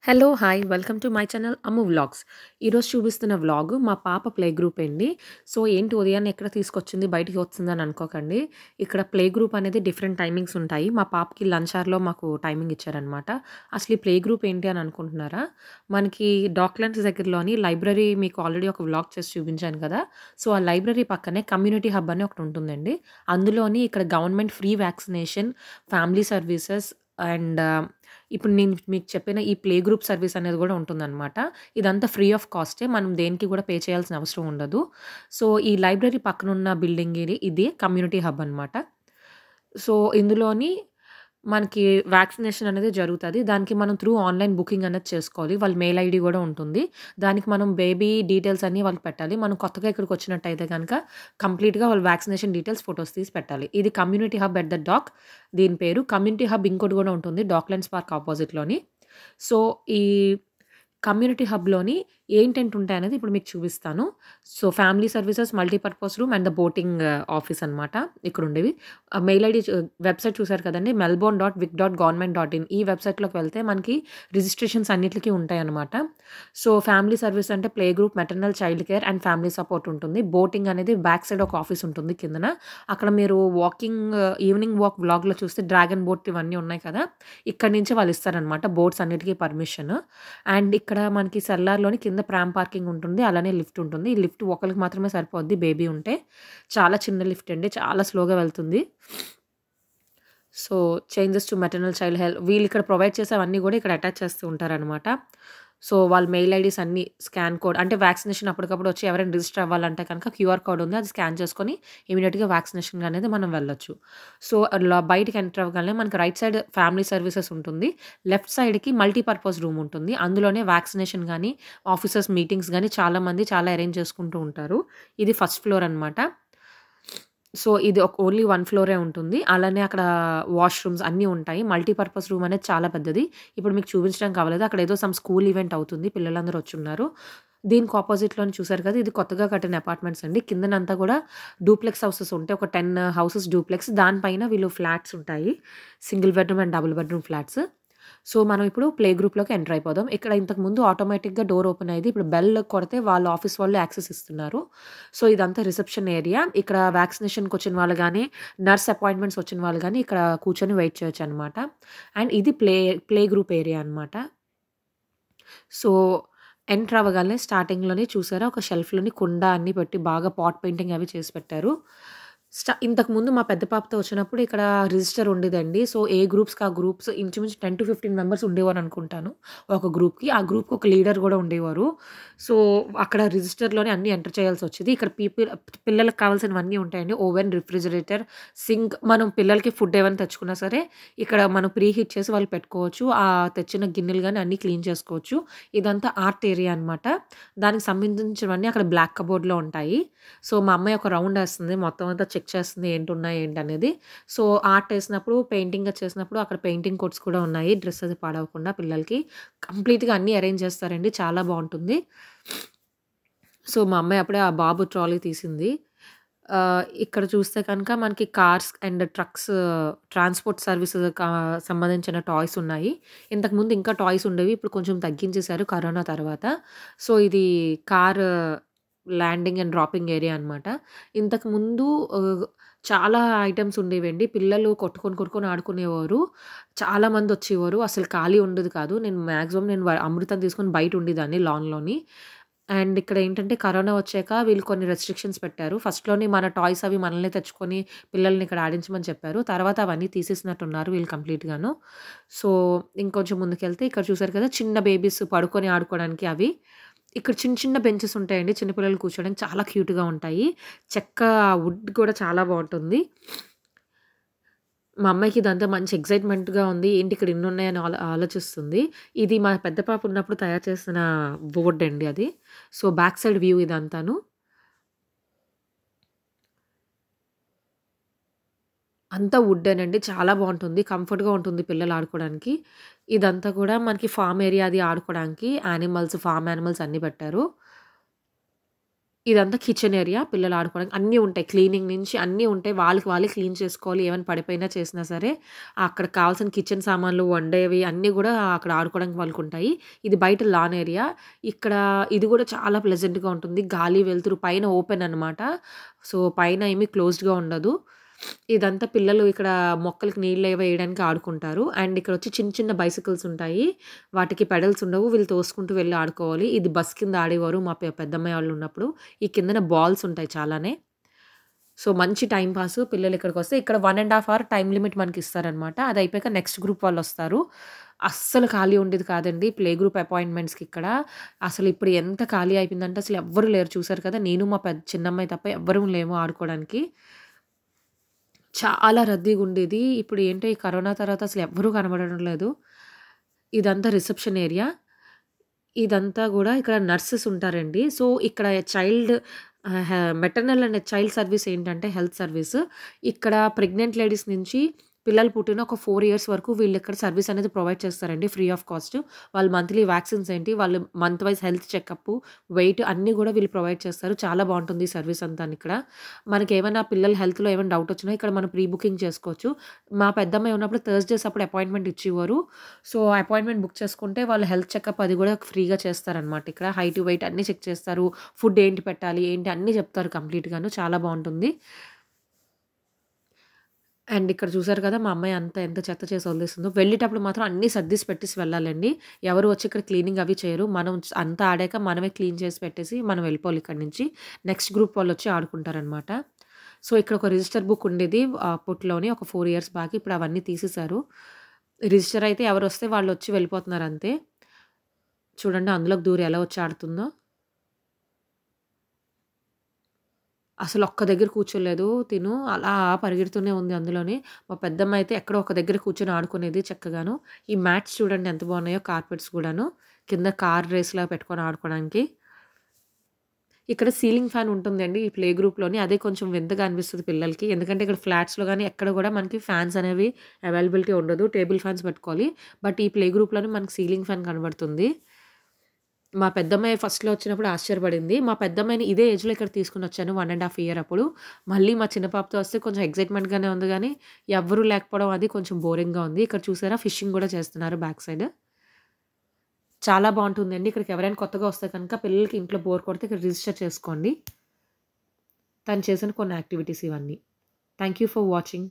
Hello! Hi! Welcome to my channel Ammu vlogs. ఈరోజు చూపిస్తున్న vlog మా పాప ప్లే గ్రూప్ అండి. సో, ఏంటి ఉదయాన్నే ఎక్కడ తీసుకొచ్చింది, బయటికి వచ్చిందని అనుకోకండి. ఇక్కడ ప్లే గ్రూప్ అనేది డిఫరెంట్ టైమింగ్స్ ఉంటాయి. మా పాపకి లంచ్ అవర్‌లో మాకు టైమింగ్ ఇచ్చారనమాట. అసలు ఈ ప్లే గ్రూప్ ఏంటి అని అనుకుంటున్నారా? మనకి డాక్‌లాండ్స్ దగ్గరలోని లైబ్రరీ మీకు ఆల్రెడీ ఒక వ్లాగ్ చేసి చూపించాను కదా! సో, ఆ లైబ్రరీ పక్కనే కమ్యూనిటీ హబ్ అని ఒకటి ఉంటుందండి. అందులోని ఇక్కడ government free vaccination, family services and ఇప్పుడు నేను మీకు చెప్పిన ఈ ప్లే గ్రూప్ సర్వీస్ అనేది గూడా ఉంటుందనమాట. ఇదంతా ఫ్రీ ఆఫ్ కాస్టే. మనం దేనికి గూడా పే చేయాల్సిన అవసరం ఉండదు. సో, ఈ లైబ్రరీ పక్కనున్న బిల్డింగ్ ఇది కమ్యూనిటీ హబ్ అనమాట. సో, ఇందులోని మనకి వ్యాక్సినేషన్ అనేది జరుగుతది. దానికి మనం త్రూ ఆన్‌లైన్ బుకింగ్ అనేది చేసుకోవాలి. వాళ్ళ మెయిల్ ఐడీ గూడా ఉంటుంది. దానికి మనం బేబీ డీటెయిల్స్ అన్నీ వాళ్ళకి పెట్టాలి. మనం కొత్తగా ఇక్కడికొచ్చినట్టయితే గనక కంప్లీట్‌గా వాళ్ళ వ్యాక్సినేషన్ డీటెయిల్స్ ఫోటోస్ తీసి పెట్టాలి. ఇది community hub at the dock దీని పేరు. కమ్యూనిటీ హబ్ ఇంకోటి గూడా ఉంటుంది డాక్‌లాండ్స్ పార్క్ అపోజిట్‌లోని. సో, ఈ కమ్యూనిటీ హబ్‌లోని ఏంటేంటి ఉంటాయనేది ఇప్పుడు మీకు చూపిస్తాను. So, family services, multipurpose room and the boating office అనమాట ఇక్కడుండేవి. మెయిల్ ఐడీ వెబ్‌సైట్ చూసారు కదండీ! melbourne.vic.government.in ఈ వెబ్‌సైట్‌లోకి వెళ్తే మనకి రిజిస్ట్రేషన్స్ అన్నిట్లికి ఉంటాయన్నమాట. సో, ఫ్యామిలీ సర్వీస్ అంటే play group, maternal child care and family support ఉంటుంది. బోటింగ్ అనేది బ్యాక్ సైడ్ ఒక ఆఫీస్ ఉంటుంది కిందన. అక్కడ మీరు ఈవినింగ్ వాక్ వ్లాగ్‌లో చూస్తే డ్రాగన్ బోట్ ఇవన్నీ ఉన్నాయి కదా! ఇక్కడి నుంచి వాళ్ళు ఇస్తారనమాట బోట్స్ అన్నిటికి పర్మిషన్. అండ్ ఇక్కడ మనకి సెల్లార్‌లోని కింద ప్రామ్ పార్కింగ్ ఉంటుంది. అలానే లిఫ్ట్ ఉంటుంది. ఈ లిఫ్ట్ ఒకళ్ళకి మాత్రమే సరిపోద్ది బేబీ ఉంటే. చాలా చిన్న లిఫ్ట్ అండి. చాలా స్లోగా వెళ్తుంది. So, changes to maternal child వీళ్ళిక్కడ ప్రొవైడ్ చేసేవన్నీ గూడా ఇక్కడ అటాచ్ చేస్తూ ఉంటారనమాట. సో, వాళ్ళ మెయిల్ ఐడీస్ అన్నీ స్కాన్ కోడ్ అంటే వ్యాక్సినేషన్ అప్పటికప్పుడు వచ్చి ఎవరైనా రిజిస్టర్ అవ్వాలంటే కనుక క్యూఆర్ కోడ్ ఉంది. అది స్కాన్ చేసుకొని ఇమ్మీడియేట్‌గా వ్యాక్సినేషన్ అనేది మనం వెళ్ళొచ్చు. సో, బయటికి ఎంటర్ అవ్వగానే మనకి రైట్ సైడ్ ఫ్యామిలీ సర్వీసెస్ ఉంటుంది. లెఫ్ట్ సైడ్‌కి మల్టీపర్పస్ రూమ్ ఉంటుంది. అందులోనే వ్యాక్సినేషన్ గానీ, ఆఫీసర్స్ మీటింగ్స్ గానీ చాలామంది చాలా అరేంజ్ చేసుకుంటూ ఉంటారు. ఇది ఫస్ట్ ఫ్లోర్ అనమాట. సో, ఇది ఓన్లీ 1 ఫ్లోరే ఉంటుంది. అలానే అక్కడ వాష్‌రూమ్స్ అన్నీ ఉంటాయి. మల్టీపర్పస్ రూమ్ అనేది చాలా పెద్దది. ఇప్పుడు మీకు చూపించడానికి అవ్వలేదు. అక్కడ ఏదో స్కూల్ ఈవెంట్ అవుతుంది. పిల్లలందరూ వచ్చున్నారు. దీనికి అపోజిట్‌లోని చూసారు కదా! ఇది కొత్తగా కట్టిన అపార్ట్మెంట్స్ అండి. కిందనంతా కూడా డూప్లెక్స్ హౌసెస్ ఉంటాయి. ఒక 10 హౌసెస్ డూప్లెక్స్. దానిపైన వీళ్ళు ఫ్లాట్స్ ఉంటాయి. Single bedroom and double bedroom flats. So, మనం ఇప్పుడు ప్లే గ్రూప్‌లోకి ఎంటర్ అయిపోదాం. ఇక్కడ ఇంతకుముందు ఆటోమేటిక్‌గా డోర్ ఓపెన్ అయ్యేది. ఇప్పుడు బెల్ కొడితే వాళ్ళ ఆఫీస్ వాళ్ళు యాక్సెస్ ఇస్తున్నారు. సో, ఇదంతా రిసెప్షన్ ఏరియా. ఇక్కడ వ్యాక్సినేషన్‌కొచ్చిన వాళ్ళు గానీ, నర్స్ అపాయింట్మెంట్స్ వచ్చిన వాళ్ళు గానీ ఇక్కడ కూర్చొని వెయిట్ చేయొచ్చనమాట. అండ్ ఇది ప్లే గ్రూప్ ఏరియా అనమాట. సో, ఎంటర్ అవ్వగానే స్టార్టింగ్‌లోనే చూసారా ఒక షెల్ఫ్‌లోని కుండ అన్నీ పెట్టి బాగా పాట్ పెయింటింగ్ అవి చేసి పెట్టారు. ఇంతకుముందు మా పెద్ద పాపతో వచ్చినప్పుడు ఇక్కడ రిజిస్టర్ ఉండేదండి. సో, ఏ గ్రూప్స్‌కి ఆ గ్రూప్స్ ఇంచుమించు 10-15 మెంబర్స్ ఉండేవారనుకుంటాను ఒక గ్రూప్‌కి. ఆ గ్రూప్‌కి ఒక లీడర్ గూడా ఉండేవారు. సో, అక్కడ రిజిస్టర్‌లోనే అన్నీ ఎంటర్ చేయాల్సొచ్చేది. ఇక్కడ పిల్లలకి కావాల్సినవన్నీ ఉంటాయండి. ఓవెన్, రిఫ్రిజిరేటర్, సింక్ మనం పిల్లలకి ఫుడ్ ఏమైనా తెచ్చుకున్నా సరే ఇక్కడ మనం ప్రీ హీట్ చేసి వాళ్ళు పెట్టుకోవచ్చు. తెచ్చిన గిన్నెలు గాని అన్నీ క్లీన్ చేసుకోవచ్చు. ఇదంతా ఆర్ట్ ఏరియా అనమాట. దానికి సంబంధించినవన్నీ అక్కడ బ్లాక్ కబోర్డ్‌లో ఉంటాయి. సో, మా అమ్మాయి ఒక రౌండేస్తుంది. మొత్తం అంతా చెక్ చేస్తుంది ఏంటున్నాయి ఏంటనేది. సో, ఆర్ట్ ఏసినప్పుడు, పెయింటింగ్ చేసినప్పుడు అక్కడ పెయింటింగ్ కోట్స్ కూడా ఉన్నాయి. డ్రెస్ అది పాడవకుండా పిల్లలకి. కంప్లీట్‌గా అన్నీ అరేంజ్ చేస్తారండి. చాలా బావుంటుంది. సో, మా అమ్మాయి అప్పుడే ఆ బాబు ట్రాలీ తీసింది. ఇక్కడ చూస్తే కనుక మనకి cars and trucks transport service సంబంధించిన టాయ్స్ ఉన్నాయి. ఇంతకుముందు ఇంకా టాయ్స్ ఉండేవి. ఇప్పుడు కొంచెం తగ్గించేశారు కరోనా తర్వాత. సో, ఇది car landing and dropping area అనమాట. ఇంతకుముందు చాలా ఐటెమ్స్ ఉండేవండి. పిల్లలు కొట్టుకొని ఆడుకునేవారు. చాలామందొచ్చేవారు. అసలు ఖాళీ ఉండేది కాదు. నేను అమృతం తీసుకొని బయట ఉండేదాన్ని లాన్‌లోని. అండ్ ఇక్కడ ఏంటంటే కరోనా వచ్చాక వీళ్ళు కొన్ని రెస్ట్రిక్షన్స్ పెట్టారు. ఫస్ట్‌లోని మన టాయ్స్ అవి మనల్నే తెచ్చుకొని పిల్లల్ని ఇక్కడ ఆడించమని చెప్పారు. తర్వాత అవన్నీ తీసేసినట్టున్నారు వీళ్ళు కంప్లీట్‌గాను. సో, ఇంకొంచెం ముందుకెళ్తే ఇక్కడ చూసారు కదా! చిన్న బేబీస్ పడుకొని ఆడుకోవడానికి అవి. ఇక్కడ చిన్న చిన్న బెంచెస్ ఉంటాయండి. చిన్న పిల్లలు కూర్చోవడానికి చాలా క్యూట్‌గా ఉంటాయి. చెక్క వుడ్ కూడా చాలా బావుంటుంది. మా అమ్మాయికి ఇదంతా మంచి ఎక్సైట్‌మెంట్‌గా ఉంది. ఏంటి ఇక్కడ ఇన్నున్నాయని ఆలోచిస్తుంది. ఇది మా పెద్ద పాప ఉన్నప్పుడు తయారు చేసిన బోర్డ్ అండి అది. సో, బ్యాక్ సైడ్ వ్యూ ఇదంతాను. అంతా వుడ్డేనండి. చాలా బావుంటుంది. కంఫర్ట్‌గా ఉంటుంది పిల్లలు ఆడుకోవడానికి. ఇదంతా కూడా మనకి ఫార్మ్ ఏరియా అది ఆడుకోవడానికి ఫార్మ్ యానిమల్స్ అన్నీ పెట్టారు. ఇదంతా కిచెన్ ఏరియా. పిల్లలు ఆడుకోవడానికి అన్నీ ఉంటాయి. క్లీనింగ్ నుంచి అన్నీ ఉంటాయి. వాళ్ళకి వాళ్ళే క్లీన్ చేసుకోవాలి. ఏమైనా పడిపోయినా చేసినా సరే, అక్కడ కావాల్సిన కిచెన్ సామాన్లు, వండేవి అన్నీ గూడా అక్కడ ఆడుకోవడానికి వాళ్ళకుంటాయి. ఇది బయట లాన్ ఏరియా. ఇక్కడ ఇది గూడా చాలా ప్లెజెంట్‌గా ఉంటుంది. గాలి, వెలుతురు పైన ఓపెన్ అనమాట. సో, పైన ఏమి క్లోజ్డ్‌గా ఉండదు. ఇదంతా పిల్లలు ఇక్కడ మొక్కలకి నీళ్ళవి వేయడానికి ఆడుకుంటారు. అండ్ ఇక్కడొచ్చి చిన్న చిన్న బైసికల్స్ ఉంటాయి. వాటికి పెడల్స్ ఉండవు. వీళ్ళు తోసుకుంటూ వెళ్లి ఆడుకోవాలి. ఇది బస్ కింద ఆడేవారు మా పెద్దమ్మాయి వాళ్ళు ఉన్నప్పుడు. ఈ కిందన బాల్స్ ఉంటాయి చాలానే. సో, మంచి టైమ్ పాసు పిల్లలు ఇక్కడికొస్తే ఇక్కడ 1 ½ అవర్ టైమ్ లిమిట్ మనకిస్తారనమాట. అదయిపోయాక నెక్స్ట్ గ్రూప్ వాళ్ళొస్తారు. అస్సలు ఖాళీ ఉండేది కాదండి. ప్లే గ్రూప్ అపాయింట్‌మెంట్స్‌కి ఇక్కడ. అసలు ఇప్పుడు ఎంత ఖాళీ అయిపోయిందంటే అసలు ఎవ్వరు లేరు చూసారు కదా! నేను మా చిన్నమ్మాయి తప్ప ఎవ్వరం లేము ఆడుకోవడానికి. చాలా రద్దీగుండేది. ఇప్పుడు ఏంటో ఈ కరోనా తర్వాత అసలు ఎవ్వరూ కనబడడం లేదు. ఇదంతా రిసెప్షన్ ఏరియా. ఇదంతా గూడా ఇక్కడ నర్సెస్ ఉంటారండి. సో, ఇక్కడ child maternal and child service ఏంటంటే హెల్త్ సర్వీస్. ఇక్కడ ప్రెగ్నెంట్ లేడీస్ నుంచి పిల్లలు పుట్టిన ఒక 4 ఇయర్స్ వరకు వీళ్ళిక్కడ సర్వీస్ అనేది ప్రొవైడ్ చేస్తారండి ఫ్రీ ఆఫ్ కాస్ట్. వాళ్ళు మంత్లీ వాక్సిన్స్ ఏంటి, వాళ్ళు month wise health checkup, weight అన్నీ గూడా వీళ్ళు ప్రొవైడ్ చేస్తారు. చాలా బావుంటుంది ఈ సర్వీస్ అంతానిక్కడ. మనకేమైనా పిల్లల హెల్త్‌లో ఏమైనా డౌట్ వచ్చినా ఇక్కడ మనం ప్రీ బుకింగ్ చేసుకోవచ్చు. మా పెద్దమ్మాయి ఉన్నప్పుడు థర్స్‌డేస్ అప్పుడు అపాయింట్‌మెంట్ ఇచ్చేవారు. సో, అపాయింట్‌మెంట్ బుక్ చేసుకుంటే వాళ్ళు హెల్త్ చెకప్ అది గూడా ఫ్రీగా చేస్తారనమాట ఇక్కడ. హైట్, వెయిట్ అన్నీ చెక్ చేస్తారు. ఫుడ్ ఏంటి పెట్టాలి, ఏంటి అన్నీ చెప్తారు కంప్లీట్‌గాను. చాలా బావుంటుంది. అండ్ ఇక్కడ చూసారు కదా! మా అమ్మాయి ఎంత చెత్త చేసి వదిలేసిందో. వెళ్ళేటప్పుడు మాత్రం అన్నీ సర్దేసి పెట్టేసి వెళ్ళాలండి. ఎవరు వచ్చి ఇక్కడ క్లీనింగ్ అవి చేయరు. మనం అంతా ఆడాక మనమే క్లీన్ చేసి పెట్టేసి మనం వెళ్ళిపోవాలి ఇక్కడి నుంచి. నెక్స్ట్ గ్రూప్ వాళ్ళొచ్చి ఆడుకుంటారనమాట. సో, ఇక్కడ ఒక రిజిస్టర్ బుక్ ఉండేది అప్పట్లోని ఒక 4 ఇయర్స్ బ్యాక్. ఇప్పుడు అవన్నీ తీసేశారు. రిజిస్టర్ అయితే ఎవరొస్తే వాళ్ళొచ్చి వెళ్ళిపోతున్నారంతే. చూడండి అందులోకి దూరి ఎలా వచ్చి ఆడుతుందో. అసలొక్క దగ్గర కూర్చోలేదు తిను. అలా పరిగెడుతూనే ఉంది అందులోని. మా పెద్దమ్మ అయితే ఎక్కడో ఒక దగ్గర కూర్చొని ఆడుకునేది చక్కగాను. ఈ మ్యాట్స్ చూడండి ఎంత బాగున్నాయో కార్పెట్స్ గూడాను. కింద కార్ రేస్‌లా పెట్టుకొని ఆడుకోవడానికి. ఇక్కడ సీలింగ్ ఫ్యాన్ ఉంటుందండి ఈ ప్లే గ్రూప్‌లోని. అదే కొంచెం వింతగా అనిపిస్తది పిల్లలకి. ఎందుకంటే ఇక్కడ ఫ్లాట్స్‌లో గాని ఎక్కడ గూడా మనకి ఫ్యాన్స్ అనేవి అవైలబిలిటీ ఉండదు. టేబుల్ ఫ్యాన్స్ పెట్టుకోవాలి. బట్ ఈ ప్లే గ్రూప్‌లోని మనకి సీలింగ్ ఫ్యాన్ కనబడుతుంది. మా పెద్దమ్మాయి ఫస్ట్‌లో వచ్చినప్పుడు ఆశ్చర్యపడింది. మా పెద్దమ్మాయిని ఇదే ఏజ్‌లో ఇక్కడ తీసుకొనొచ్చాను 1 ½ ఇయర్ అప్పుడు. మళ్ళీ మా చిన్న పాపతో వస్తే కొంచెం ఎక్సైట్‌మెంట్‌గానే ఉంది గానీ, ఎవ్వరూ లేకపోవడం అది కొంచెం బోరింగ్‌గా ఉంది. ఇక్కడ చూసారా ఫిషింగ్ గూడా చేస్తున్నారు బ్యాక్ సైడ్. చాలా బావుంటుందండి. ఇక్కడికి ఎవరైనా కొత్తగా వస్తే కనుక పిల్లలకి ఇంట్లో బోర్ కొడితే ఇక్కడ రిజిస్టర్ చేసుకోండి. తను చేసిన కొన్ని యాక్టివిటీస్ ఇవన్నీ. Thank you for watching.